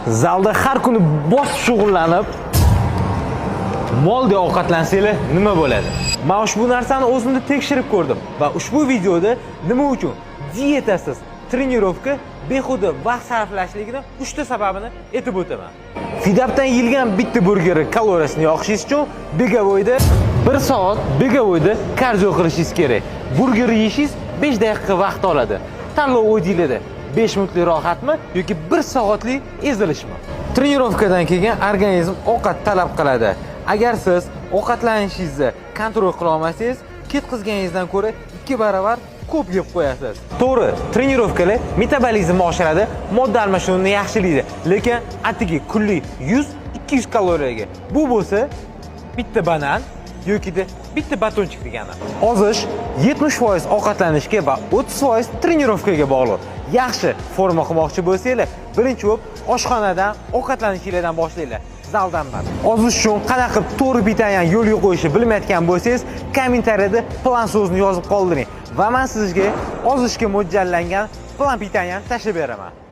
Zalda har kuni bosib shug'ullanib, moldek ovqatlansanglar nima bo'ladi? Men ushbu narsani o'zimda tekshirib ko'rdim va ushbu videoda nima uchun dietasiz trenirovka behuda vaqt sarflashligini 3 ta sababini aytib o'taman. Fidapdan yeyilgan bitta burgeri kaloriyasini yoqishingiz uchun Begavoyda 1 soat Begavoyda kardio qilishingiz kerak. Burger yeyishingiz 5 daqiqa vaqt oladi. Tanlov o'zingizda 5 minutlik rohatmi yoki 1 soatlik ezilishmi? Trenirovkadan keyin organizm ovqat talab qiladi. Agar siz ovqatlanishingizni kontrol qila olmasangiz, ketkizganingizdan ko'ra 2 barobar ko'p yeb qo'yasiz. To'g'ri, trenirovkalar metabolizmni oshiradi, modda almashinuvini yaxshilaydi, lekin atigi kunlik 100-200 kaloriyaga. Bu bo'lsa, bitta banan yoki bitta batonchik degani. Ozish 70% ovqatlanishga va 30% trenirovkaga bog'liq. Yaxshi forma qilmoqchi bo'lsanglar, birinchi bo'lib oshxonadan ovqatlanishingizdan boshlaylar. Zaldan emas. Ozish uchun qanaqa qilib to'g'ri pitaniyan yo'lga qo'yishni bilmayotgan bo'lsangiz, kommentariyada plan so'zini yozib qoldiring va men sizga ozishga mo'ljallangan plan pitaniyan tashlab beraman.